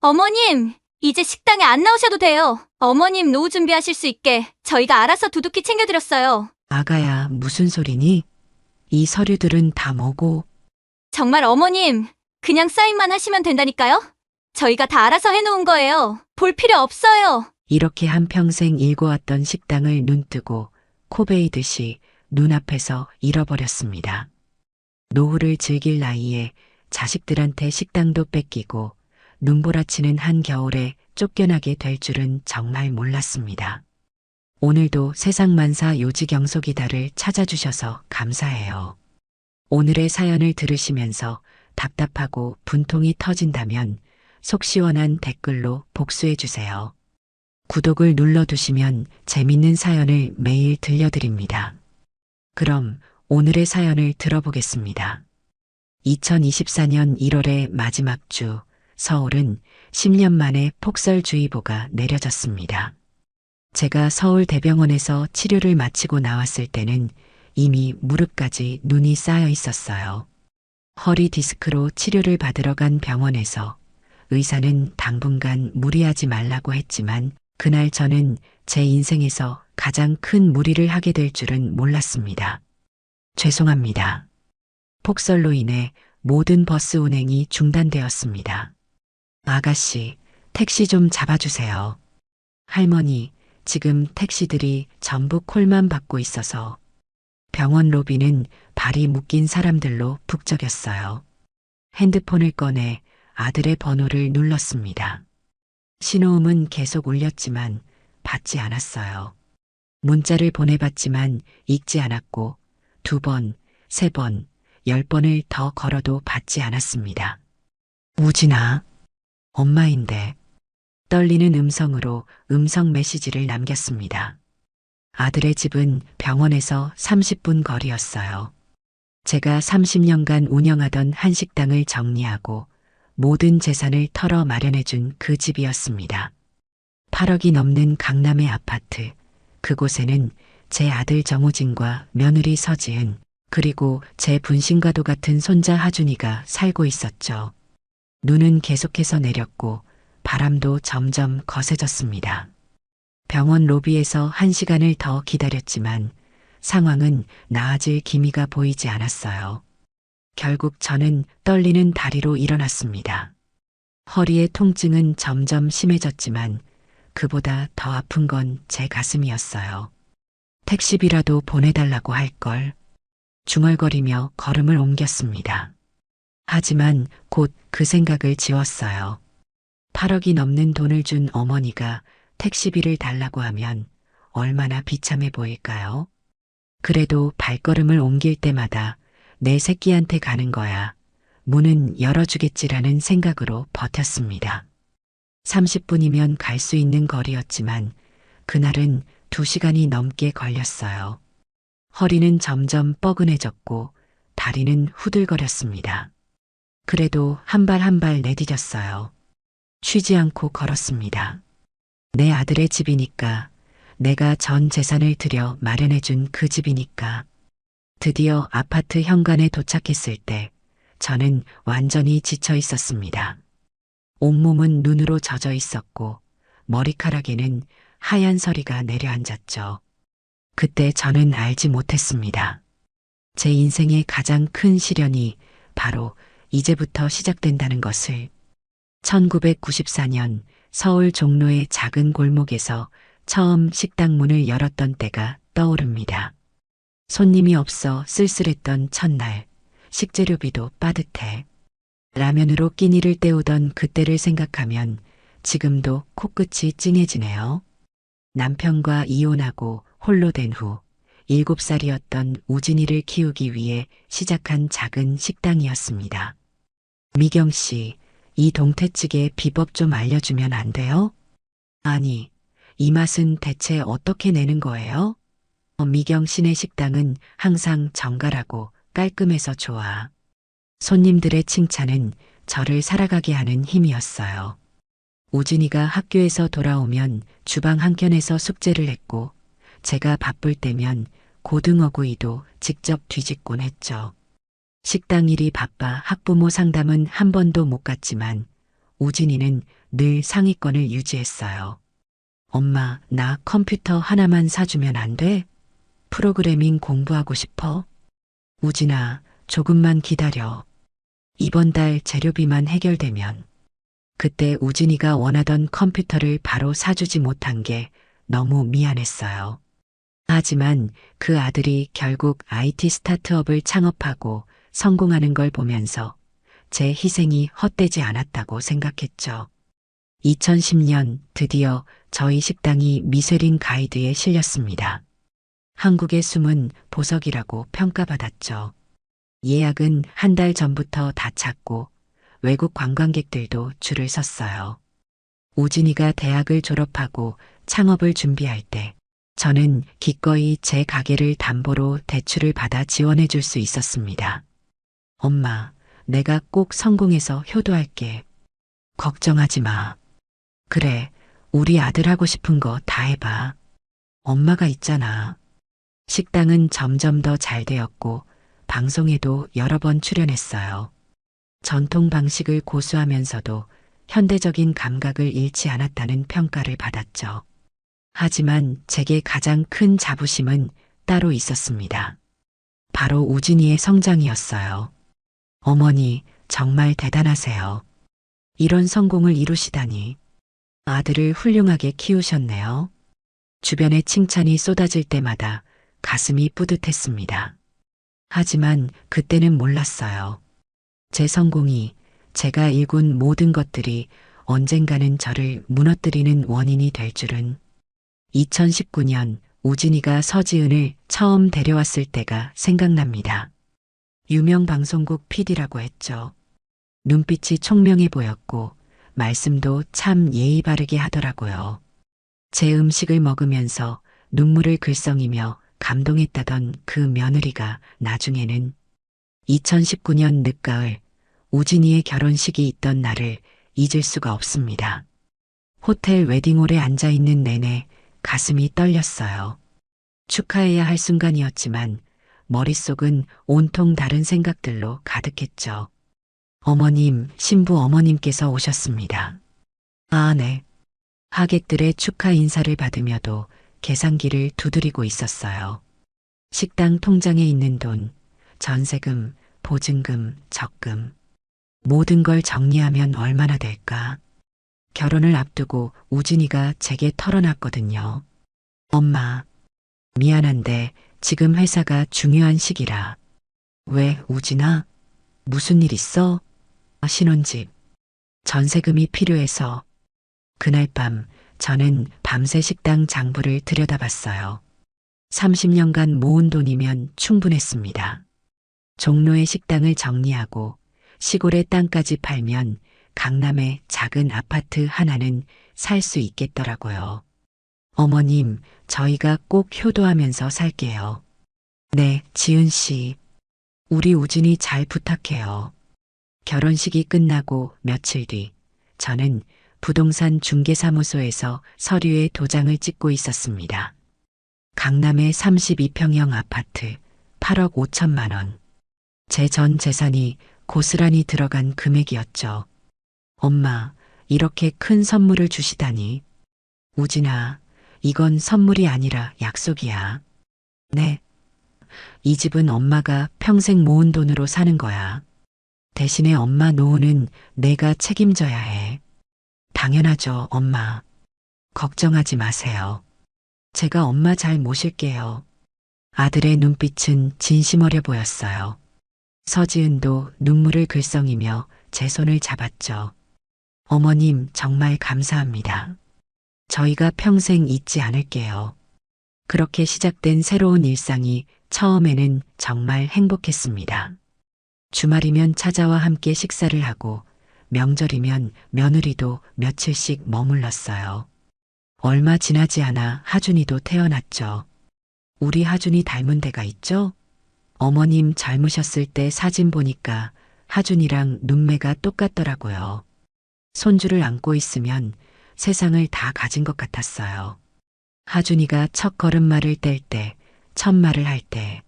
어머님, 이제 식당에 안 나오셔도 돼요. 어머님 노후 준비하실 수 있게 저희가 알아서 두둑히 챙겨드렸어요. 아가야, 무슨 소리니? 이 서류들은 다 뭐고? 정말 어머님, 그냥 사인만 하시면 된다니까요? 저희가 다 알아서 해놓은 거예요. 볼 필요 없어요. 이렇게 한평생 일궈왔던 식당을 눈뜨고 코베이듯이 눈앞에서 잃어버렸습니다. 노후를 즐길 나이에 자식들한테 식당도 뺏기고 눈보라치는 한겨울에 쫓겨나게 될 줄은 정말 몰랐습니다. 오늘도 세상만사 요지경속이다를 찾아주셔서 감사해요. 오늘의 사연을 들으시면서 답답하고 분통이 터진다면 속 시원한 댓글로 복수해주세요. 구독을 눌러두시면 재밌는 사연을 매일 들려드립니다. 그럼 오늘의 사연을 들어보겠습니다. 2024년 1월의 마지막 주, 서울은 10년 만에 폭설주의보가 내려졌습니다. 제가 서울대병원에서 치료를 마치고 나왔을 때는 이미 무릎까지 눈이 쌓여 있었어요. 허리 디스크로 치료를 받으러 간 병원에서 의사는 당분간 무리하지 말라고 했지만 그날 저는 제 인생에서 가장 큰 무리를 하게 될 줄은 몰랐습니다. 죄송합니다. 폭설로 인해 모든 버스 운행이 중단되었습니다. 아가씨, 택시 좀 잡아주세요. 할머니, 지금 택시들이 전부 콜만 받고 있어서 병원 로비는 발이 묶인 사람들로 북적였어요. 핸드폰을 꺼내 아들의 번호를 눌렀습니다. 신호음은 계속 울렸지만 받지 않았어요. 문자를 보내봤지만 읽지 않았고 2번, 3번, 10번을 더 걸어도 받지 않았습니다. 우진아, 엄마인데 떨리는 음성으로 음성 메시지를 남겼습니다. 아들의 집은 병원에서 30분 거리였어요. 제가 30년간 운영하던 한식당을 정리하고 모든 재산을 털어 마련해준 그 집이었습니다. 8억이 넘는 강남의 아파트, 그곳에는 제 아들 정우진과 며느리 서지은, 그리고 제 분신과도 같은 손자 하준이가 살고 있었죠. 눈은 계속해서 내렸고 바람도 점점 거세졌습니다. 병원 로비에서 1시간을 더 기다렸지만 상황은 나아질 기미가 보이지 않았어요. 결국 저는 떨리는 다리로 일어났습니다. 허리의 통증은 점점 심해졌지만 그보다 더 아픈 건 제 가슴이었어요. 택시비라도 보내달라고 할 걸. 중얼거리며 걸음을 옮겼습니다. 하지만 곧 그 생각을 지웠어요. 8억이 넘는 돈을 준 어머니가 택시비를 달라고 하면 얼마나 비참해 보일까요? 그래도 발걸음을 옮길 때마다 내 새끼한테 가는 거야. 문은 열어주겠지라는 생각으로 버텼습니다. 30분이면 갈 수 있는 거리였지만 그날은 2시간이 넘게 걸렸어요. 허리는 점점 뻐근해졌고 다리는 후들거렸습니다. 그래도 한 발 한 발 내디뎠어요. 쉬지 않고 걸었습니다. 내 아들의 집이니까, 내가 전 재산을 들여 마련해준 그 집이니까. 드디어 아파트 현관에 도착했을 때 저는 완전히 지쳐 있었습니다. 온몸은 눈으로 젖어 있었고 머리카락에는 하얀 서리가 내려앉았죠. 그때 저는 알지 못했습니다. 제 인생의 가장 큰 시련이 바로 이제부터 시작된다는 것을. 1994년 서울 종로의 작은 골목에서 처음 식당 문을 열었던 때가 떠오릅니다. 손님이 없어 쓸쓸했던 첫날, 식재료비도 빠듯해. 라면으로 끼니를 때우던 그때를 생각하면 지금도 코끝이 찡해지네요. 남편과 이혼하고 홀로 된 후 7살이었던 우진이를 키우기 위해 시작한 작은 식당이었습니다. 미경 씨, 이 동태찌개 비법 좀 알려주면 안 돼요? 아니, 이 맛은 대체 어떻게 내는 거예요? 미경 씨네 식당은 항상 정갈하고 깔끔해서 좋아. 손님들의 칭찬은 저를 살아가게 하는 힘이었어요. 우진이가 학교에서 돌아오면 주방 한켠에서 숙제를 했고 제가 바쁠 때면 고등어구이도 직접 뒤집곤 했죠. 식당 일이 바빠 학부모 상담은 한 번도 못 갔지만 우진이는 늘 상위권을 유지했어요. 엄마, 나 컴퓨터 하나만 사주면 안 돼? 프로그래밍 공부하고 싶어? 우진아, 조금만 기다려. 이번 달 재료비만 해결되면. 그때 우진이가 원하던 컴퓨터를 바로 사주지 못한 게 너무 미안했어요. 하지만 그 아들이 결국 IT 스타트업을 창업하고 성공하는 걸 보면서 제 희생이 헛되지 않았다고 생각했죠. 2010년 드디어 저희 식당이 미쉐린 가이드에 실렸습니다. 한국의 숨은 보석이라고 평가받았죠. 예약은 한 달 전부터 다 찼고 외국 관광객들도 줄을 섰어요. 우진이가 대학을 졸업하고 창업을 준비할 때 저는 기꺼이 제 가게를 담보로 대출을 받아 지원해 줄 수 있었습니다. 엄마, 내가 꼭 성공해서 효도할게. 걱정하지 마. 그래, 우리 아들 하고 싶은 거 다 해봐. 엄마가 있잖아. 식당은 점점 더 잘 되었고 방송에도 여러 번 출연했어요. 전통 방식을 고수하면서도 현대적인 감각을 잃지 않았다는 평가를 받았죠. 하지만 제게 가장 큰 자부심은 따로 있었습니다. 바로 우진이의 성장이었어요. 어머니, 정말 대단하세요. 이런 성공을 이루시다니. 아들을 훌륭하게 키우셨네요. 주변의 칭찬이 쏟아질 때마다 가슴이 뿌듯했습니다. 하지만 그때는 몰랐어요. 제 성공이, 제가 일군 모든 것들이 언젠가는 저를 무너뜨리는 원인이 될 줄은. 2019년 우진이가 서지은을 처음 데려왔을 때가 생각납니다. 유명 방송국 PD라고 했죠. 눈빛이 총명해 보였고 말씀도 참 예의 바르게 하더라고요. 제 음식을 먹으면서 눈물을 글썽이며 감동했다던 그 며느리가 나중에는 2019년 늦가을 우진이의 결혼식이 있던 날을 잊을 수가 없습니다. 호텔 웨딩홀에 앉아있는 내내 가슴이 떨렸어요. 축하해야 할 순간이었지만 머릿속은 온통 다른 생각들로 가득했죠. 어머님, 신부 어머님께서 오셨습니다. 아, 네. 하객들의 축하 인사를 받으며도 계산기를 두드리고 있었어요. 식당 통장에 있는 돈, 전세금, 보증금, 적금. 모든 걸 정리하면 얼마나 될까? 결혼을 앞두고 우진이가 제게 털어놨거든요. 엄마, 미안한데 지금 회사가 중요한 시기라. 왜, 우진아? 무슨 일 있어? 신혼집. 전세금이 필요해서. 그날 밤 저는 밤새 식당 장부를 들여다봤어요. 30년간 모은 돈이면 충분했습니다. 종로의 식당을 정리하고 시골의 땅까지 팔면 강남의 작은 아파트 하나는 살 수 있겠더라고요. 어머님, 저희가 꼭 효도하면서 살게요. 네, 지은 씨. 우리 우진이 잘 부탁해요. 결혼식이 끝나고 며칠 뒤 저는 부동산 중개사무소에서 서류에 도장을 찍고 있었습니다. 강남의 32평형 아파트 8억 5천만 원. 제 전 재산이 고스란히 들어간 금액이었죠. 엄마, 이렇게 큰 선물을 주시다니. 우진아, 이건 선물이 아니라 약속이야. 네. 이 집은 엄마가 평생 모은 돈으로 사는 거야. 대신에 엄마 노후는 내가 책임져야 해. 당연하죠, 엄마. 걱정하지 마세요. 제가 엄마 잘 모실게요. 아들의 눈빛은 진심 어려 보였어요. 서지은도 눈물을 글썽이며 제 손을 잡았죠. 어머님, 정말 감사합니다. 저희가 평생 잊지 않을게요. 그렇게 시작된 새로운 일상이 처음에는 정말 행복했습니다. 주말이면 찾아와 함께 식사를 하고 명절이면 며느리도 며칠씩 머물렀어요. 얼마 지나지 않아 하준이도 태어났죠. 우리 하준이 닮은 데가 있죠? 어머님 젊으셨을 때 사진 보니까 하준이랑 눈매가 똑같더라고요. 손주를 안고 있으면 세상을 다 가진 것 같았어요. 하준이가 첫 걸음마를 뗄 때, 첫 말을 할 때,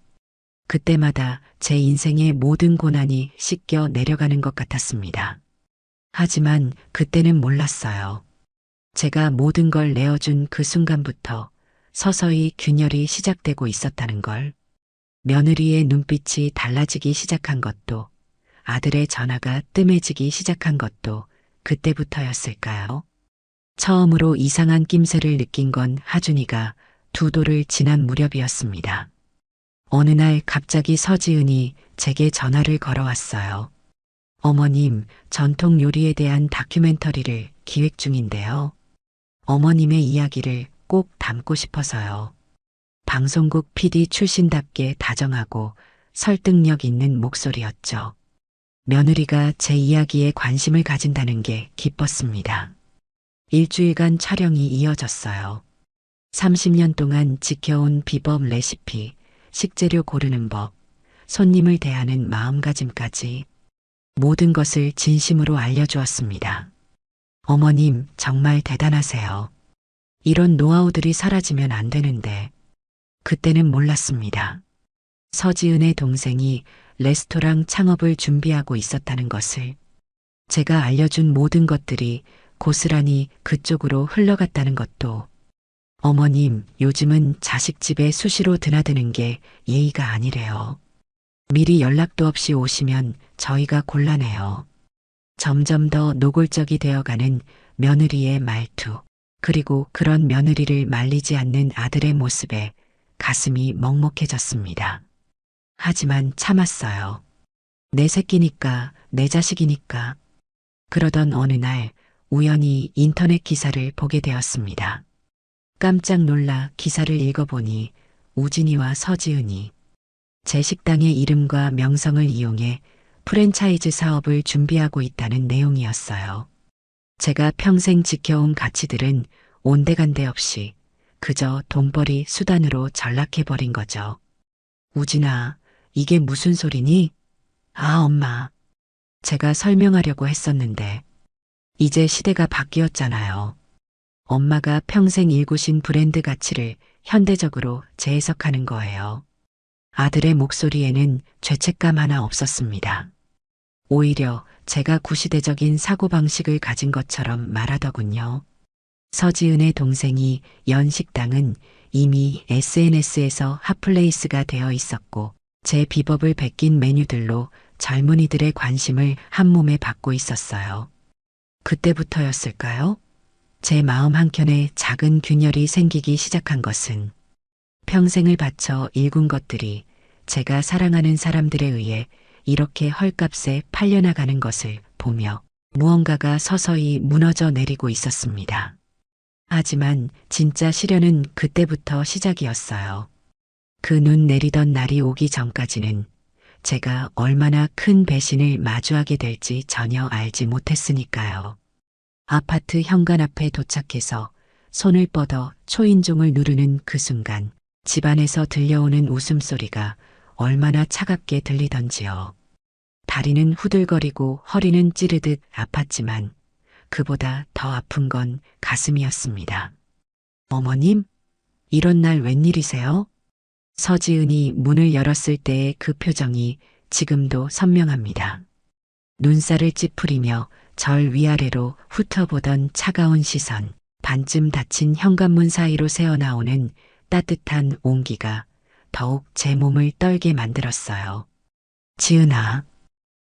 그때마다 제 인생의 모든 고난이 씻겨 내려가는 것 같았습니다. 하지만 그때는 몰랐어요. 제가 모든 걸 내어준 그 순간부터 서서히 균열이 시작되고 있었다는 걸. 며느리의 눈빛이 달라지기 시작한 것도, 아들의 전화가 뜸해지기 시작한 것도 그때부터였을까요? 처음으로 이상한 낌새를 느낀 건 하준이가 두 도를 지난 무렵이었습니다. 어느 날 갑자기 서지은이 제게 전화를 걸어왔어요. 어머님, 전통 요리에 대한 다큐멘터리를 기획 중인데요. 어머님의 이야기를 꼭 담고 싶어서요. 방송국 PD 출신답게 다정하고 설득력 있는 목소리였죠. 며느리가 제 이야기에 관심을 가진다는 게 기뻤습니다. 일주일간 촬영이 이어졌어요. 30년 동안 지켜온 비법 레시피, 식재료 고르는 법, 손님을 대하는 마음가짐까지 모든 것을 진심으로 알려주었습니다. 어머님, 정말 대단하세요. 이런 노하우들이 사라지면 안 되는데, 그때는 몰랐습니다. 서지은의 동생이 레스토랑 창업을 준비하고 있었다는 것을, 제가 알려준 모든 것들이 고스란히 그쪽으로 흘러갔다는 것도, 어머님, 요즘은 자식 집에 수시로 드나드는 게 예의가 아니래요. 미리 연락도 없이 오시면 저희가 곤란해요. 점점 더 노골적이 되어가는 며느리의 말투, 그리고 그런 며느리를 말리지 않는 아들의 모습에 가슴이 먹먹해졌습니다. 하지만 참았어요. 내 새끼니까, 내 자식이니까. 그러던 어느 날 우연히 인터넷 기사를 보게 되었습니다. 깜짝 놀라 기사를 읽어보니 우진이와 서지은이 제 식당의 이름과 명성을 이용해 프랜차이즈 사업을 준비하고 있다는 내용이었어요. 제가 평생 지켜온 가치들은 온데간데 없이 그저 돈벌이 수단으로 전락해버린 거죠. 우진아, 이게 무슨 소리니? 아, 엄마. 제가 설명하려고 했었는데 이제 시대가 바뀌었잖아요. 엄마가 평생 일구신 브랜드 가치를 현대적으로 재해석하는 거예요. 아들의 목소리에는 죄책감 하나 없었습니다. 오히려 제가 구시대적인 사고방식을 가진 것처럼 말하더군요. 서지은의 동생이 연 식당은 이미 SNS에서 핫플레이스가 되어 있었고 제 비법을 베낀 메뉴들로 젊은이들의 관심을 한몸에 받고 있었어요. 그때부터였을까요? 제 마음 한켠에 작은 균열이 생기기 시작한 것은 평생을 바쳐 일군 것들이 제가 사랑하는 사람들에 의해 이렇게 헐값에 팔려나가는 것을 보며 무언가가 서서히 무너져 내리고 있었습니다. 하지만 진짜 시련은 그때부터 시작이었어요. 그 눈 내리던 날이 오기 전까지는 제가 얼마나 큰 배신을 마주하게 될지 전혀 알지 못했으니까요. 아파트 현관 앞에 도착해서 손을 뻗어 초인종을 누르는 그 순간 집안에서 들려오는 웃음소리가 얼마나 차갑게 들리던지요. 다리는 후들거리고 허리는 찌르듯 아팠지만 그보다 더 아픈 건 가슴이었습니다. 어머님, 이런 날 웬일이세요? 서지은이 문을 열었을 때의 그 표정이 지금도 선명합니다. 눈살을 찌푸리며 절 위아래로 훑어보던 차가운 시선, 반쯤 닫힌 현관문 사이로 새어나오는 따뜻한 온기가 더욱 제 몸을 떨게 만들었어요. 지은아,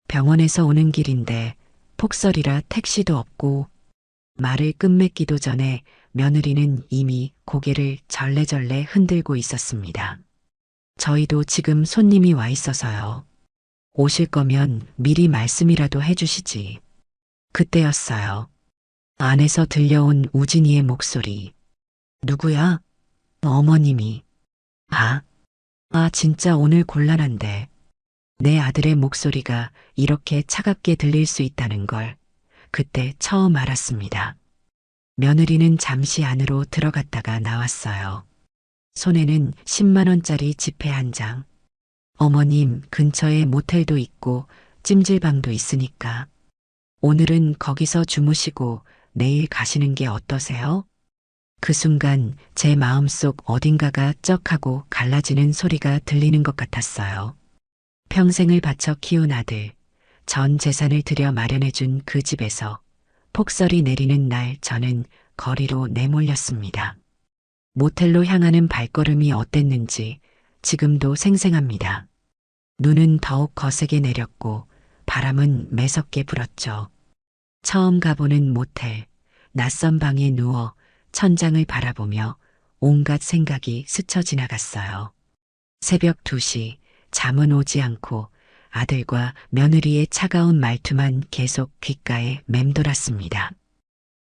병원에서 오는 길인데 폭설이라 택시도 없고. 말을 끝맺기도 전에 며느리는 이미 고개를 절레절레 흔들고 있었습니다. 저희도 지금 손님이 와 있어서요. 오실 거면 미리 말씀이라도 해주시지. 그때였어요. 안에서 들려온 우진이의 목소리. 누구야? 어머님이. 진짜 오늘 곤란한데. 내 아들의 목소리가 이렇게 차갑게 들릴 수 있다는 걸 그때 처음 알았습니다. 며느리는 잠시 안으로 들어갔다가 나왔어요. 손에는 10만 원짜리 지폐 한 장. 어머님, 근처에 모텔도 있고 찜질방도 있으니까 오늘은 거기서 주무시고 내일 가시는 게 어떠세요? 그 순간 제 마음속 어딘가가 쩍하고 갈라지는 소리가 들리는 것 같았어요. 평생을 바쳐 키운 아들, 전 재산을 들여 마련해준 그 집에서 폭설이 내리는 날 저는 거리로 내몰렸습니다. 모텔로 향하는 발걸음이 어땠는지 지금도 생생합니다. 눈은 더욱 거세게 내렸고 바람은 매섭게 불었죠. 처음 가보는 모텔, 낯선 방에 누워 천장을 바라보며 온갖 생각이 스쳐 지나갔어요. 새벽 2시, 잠은 오지 않고 아들과 며느리의 차가운 말투만 계속 귓가에 맴돌았습니다.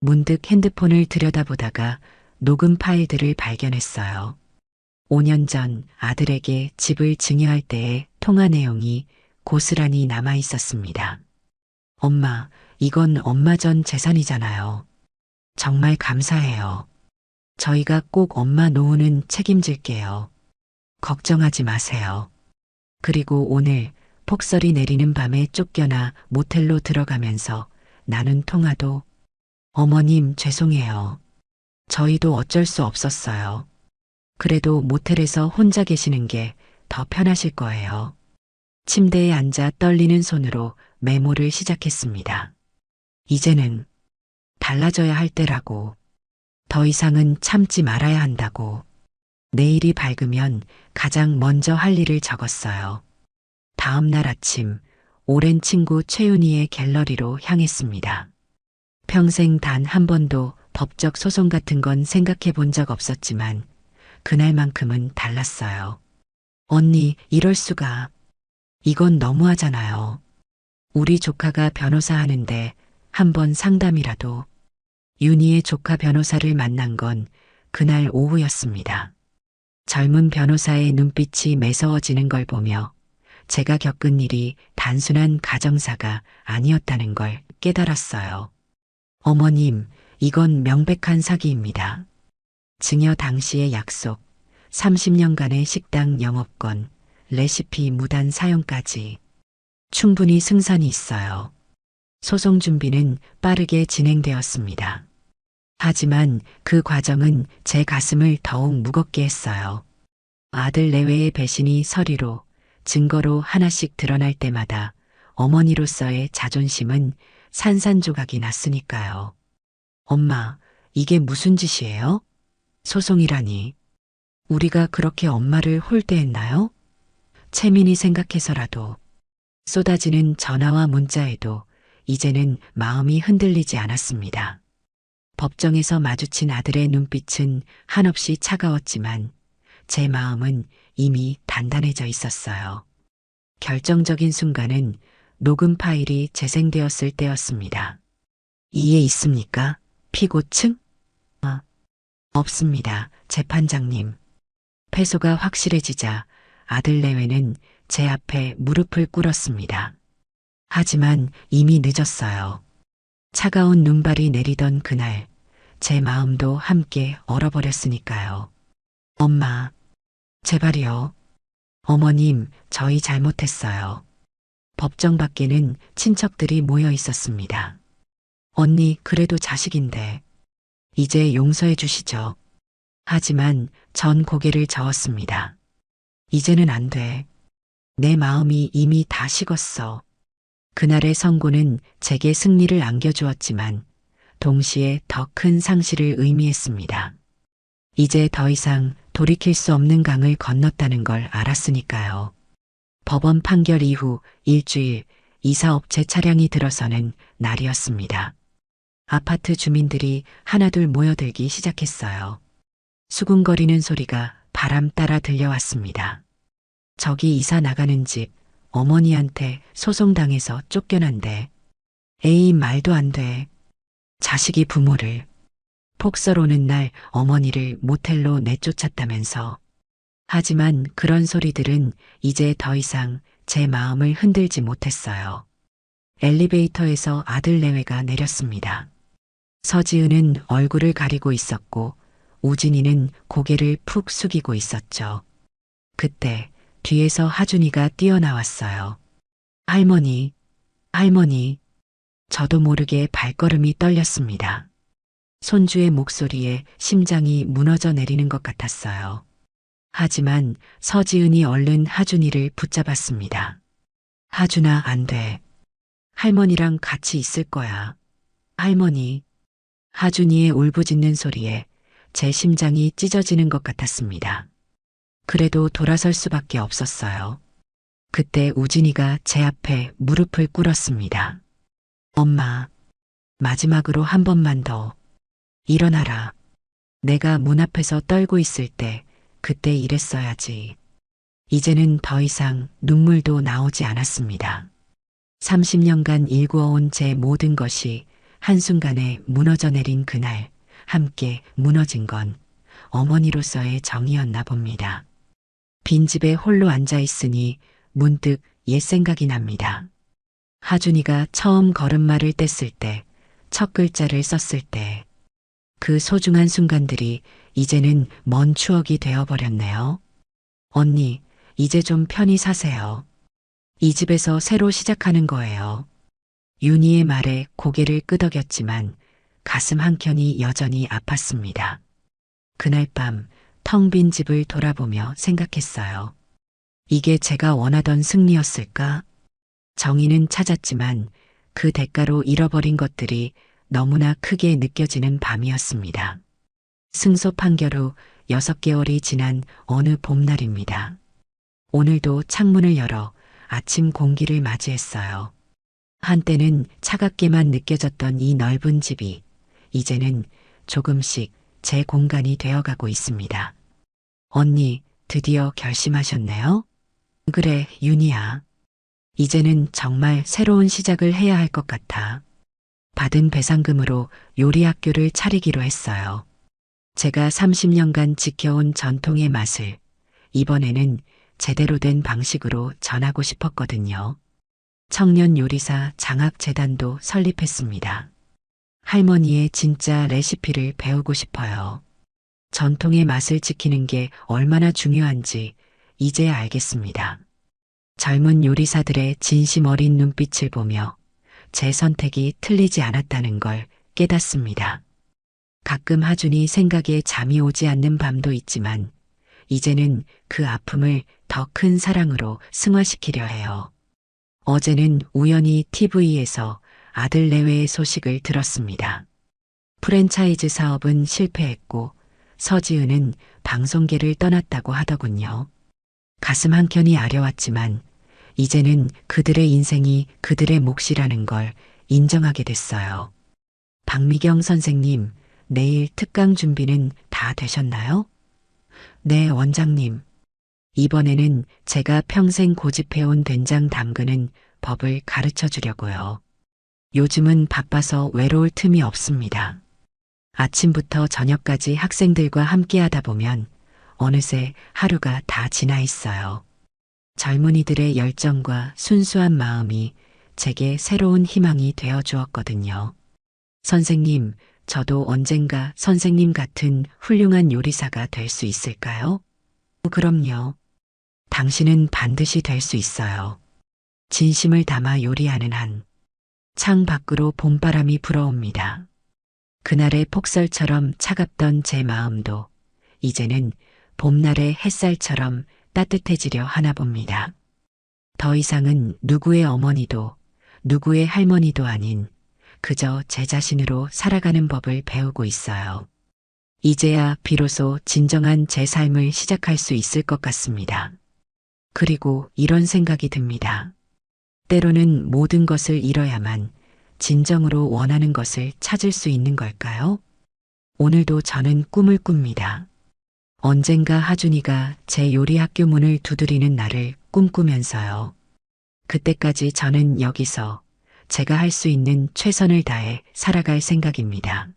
문득 핸드폰을 들여다보다가 녹음 파일들을 발견했어요. 5년 전 아들에게 집을 증여할 때의 통화 내용이 고스란히 남아 있었습니다. 엄마, 이건 엄마 전 재산이잖아요. 정말 감사해요. 저희가 꼭 엄마 노후는 책임질게요. 걱정하지 마세요. 그리고 오늘 폭설이 내리는 밤에 쫓겨나 모텔로 들어가면서 나눈 통화도 어머님 죄송해요. 저희도 어쩔 수 없었어요. 그래도 모텔에서 혼자 계시는 게 더 편하실 거예요. 침대에 앉아 떨리는 손으로 메모를 시작했습니다. 이제는 달라져야 할 때라고. 더 이상은 참지 말아야 한다고. 내일이 밝으면 가장 먼저 할 일을 적었어요. 다음 날 아침 오랜 친구 최윤희의 갤러리로 향했습니다. 평생 단 한 번도 법적 소송 같은 건 생각해 본 적 없었지만 그날만큼은 달랐어요. 언니, 이럴 수가. 이건 너무하잖아요. 우리 조카가 변호사 하는데 한번 상담이라도. 윤희의 조카 변호사를 만난 건 그날 오후였습니다. 젊은 변호사의 눈빛이 매서워지는 걸 보며 제가 겪은 일이 단순한 가정사가 아니었다는 걸 깨달았어요. 어머님, 이건 명백한 사기입니다. 증여 당시의 약속, 30년간의 식당 영업권, 레시피 무단 사용까지 충분히 승산이 있어요. 소송 준비는 빠르게 진행되었습니다. 하지만 그 과정은 제 가슴을 더욱 무겁게 했어요. 아들 내외의 배신이 서류로, 증거로 하나씩 드러날 때마다 어머니로서의 자존심은 산산조각이 났으니까요. 엄마, 이게 무슨 짓이에요? 소송이라니. 우리가 그렇게 엄마를 홀대했나요? 채민이 생각해서라도. 쏟아지는 전화와 문자에도 이제는 마음이 흔들리지 않았습니다. 법정에서 마주친 아들의 눈빛은 한없이 차가웠지만 제 마음은 이미 단단해져 있었어요. 결정적인 순간은 녹음 파일이 재생되었을 때였습니다. 이해 있습니까? 피고 측? 없습니다, 재판장님. 패소가 확실해지자 아들 내외는 제 앞에 무릎을 꿇었습니다. 하지만 이미 늦었어요. 차가운 눈발이 내리던 그날 제 마음도 함께 얼어버렸으니까요. 엄마, 제발요. 어머님, 저희 잘못했어요. 법정 밖에는 친척들이 모여 있었습니다. 언니, 그래도 자식인데. 이제 용서해 주시죠. 하지만 전 고개를 저었습니다. 이제는 안 돼. 내 마음이 이미 다 식었어. 그날의 선고는 제게 승리를 안겨주었지만 동시에 더 큰 상실을 의미했습니다. 이제 더 이상 돌이킬 수 없는 강을 건넜다는 걸 알았으니까요. 법원 판결 이후 일주일 이사업체 차량이 들어서는 날이었습니다. 아파트 주민들이 하나둘 모여들기 시작했어요. 수군거리는 소리가 바람 따라 들려왔습니다. 저기 이사 나가는 집, 어머니한테 소송당해서 쫓겨난대. 에이, 말도 안 돼. 자식이 부모를. 폭설 오는 날 어머니를 모텔로 내쫓았다면서. 하지만 그런 소리들은 이제 더 이상 제 마음을 흔들지 못했어요. 엘리베이터에서 아들 내외가 내렸습니다. 서지은은 얼굴을 가리고 있었고 우진이는 고개를 푹 숙이고 있었죠. 그때 뒤에서 하준이가 뛰어나왔어요. 할머니, 할머니. 저도 모르게 발걸음이 떨렸습니다. 손주의 목소리에 심장이 무너져 내리는 것 같았어요. 하지만 서지은이 얼른 하준이를 붙잡았습니다. 하준아, 안 돼. 할머니랑 같이 있을 거야. 할머니. 하준이의 울부짖는 소리에 제 심장이 찢어지는 것 같았습니다. 그래도 돌아설 수밖에 없었어요. 그때 우진이가 제 앞에 무릎을 꿇었습니다. 엄마, 마지막으로 한 번만 더. 일어나라. 내가 문 앞에서 떨고 있을 때 그때 이랬어야지. 이제는 더 이상 눈물도 나오지 않았습니다. 30년간 일구어온 제 모든 것이 한순간에 무너져 내린 그날 함께 무너진 건 어머니로서의 정이었나 봅니다. 빈집에 홀로 앉아 있으니 문득 옛 생각이 납니다. 하준이가 처음 걸음마를 뗐을 때, 첫 글자를 썼을 때, 그 소중한 순간들이 이제는 먼 추억이 되어버렸네요. 언니, 이제 좀 편히 사세요. 이 집에서 새로 시작하는 거예요. 윤희의 말에 고개를 끄덕였지만 가슴 한켠이 여전히 아팠습니다. 그날 밤 텅 빈 집을 돌아보며 생각했어요. 이게 제가 원하던 승리였을까? 정의는 찾았지만 그 대가로 잃어버린 것들이 너무나 크게 느껴지는 밤이었습니다. 승소 판결 후 6개월이 지난 어느 봄날입니다. 오늘도 창문을 열어 아침 공기를 맞이했어요. 한때는 차갑게만 느껴졌던 이 넓은 집이 이제는 조금씩 제 공간이 되어가고 있습니다. 언니, 드디어 결심하셨네요? 그래, 윤희야. 이제는 정말 새로운 시작을 해야 할 것 같아. 받은 배상금으로 요리 학교를 차리기로 했어요. 제가 30년간 지켜온 전통의 맛을 이번에는 제대로 된 방식으로 전하고 싶었거든요. 청년 요리사 장학재단도 설립했습니다. 할머니의 진짜 레시피를 배우고 싶어요. 전통의 맛을 지키는 게 얼마나 중요한지 이제야 알겠습니다. 젊은 요리사들의 진심 어린 눈빛을 보며 제 선택이 틀리지 않았다는 걸 깨닫습니다. 가끔 하준이 생각에 잠이 오지 않는 밤도 있지만 이제는 그 아픔을 더 큰 사랑으로 승화시키려 해요. 어제는 우연히 TV에서 아들 내외의 소식을 들었습니다. 프랜차이즈 사업은 실패했고 서지은은 방송계를 떠났다고 하더군요. 가슴 한켠이 아려왔지만 이제는 그들의 인생이 그들의 몫이라는 걸 인정하게 됐어요. 박미경 선생님, 내일 특강 준비는 다 되셨나요? 네, 원장님. 이번에는 제가 평생 고집해온 된장 담그는 법을 가르쳐 주려고요. 요즘은 바빠서 외로울 틈이 없습니다. 아침부터 저녁까지 학생들과 함께 하다 보면 어느새 하루가 다 지나 있어요. 젊은이들의 열정과 순수한 마음이 제게 새로운 희망이 되어 주었거든요. 선생님, 저도 언젠가 선생님 같은 훌륭한 요리사가 될 수 있을까요? 그럼요. 당신은 반드시 될 수 있어요. 진심을 담아 요리하는 한, 창 밖으로 봄바람이 불어옵니다. 그날의 폭설처럼 차갑던 제 마음도 이제는 봄날의 햇살처럼 따뜻해지려 하나 봅니다. 더 이상은 누구의 어머니도 누구의 할머니도 아닌 그저 제 자신으로 살아가는 법을 배우고 있어요. 이제야 비로소 진정한 제 삶을 시작할 수 있을 것 같습니다. 그리고 이런 생각이 듭니다. 때로는 모든 것을 잃어야만 진정으로 원하는 것을 찾을 수 있는 걸까요? 오늘도 저는 꿈을 꿉니다. 언젠가 하준이가 제 요리 학교 문을 두드리는 날을 꿈꾸면서요. 그때까지 저는 여기서 제가 할 수 있는 최선을 다해 살아갈 생각입니다.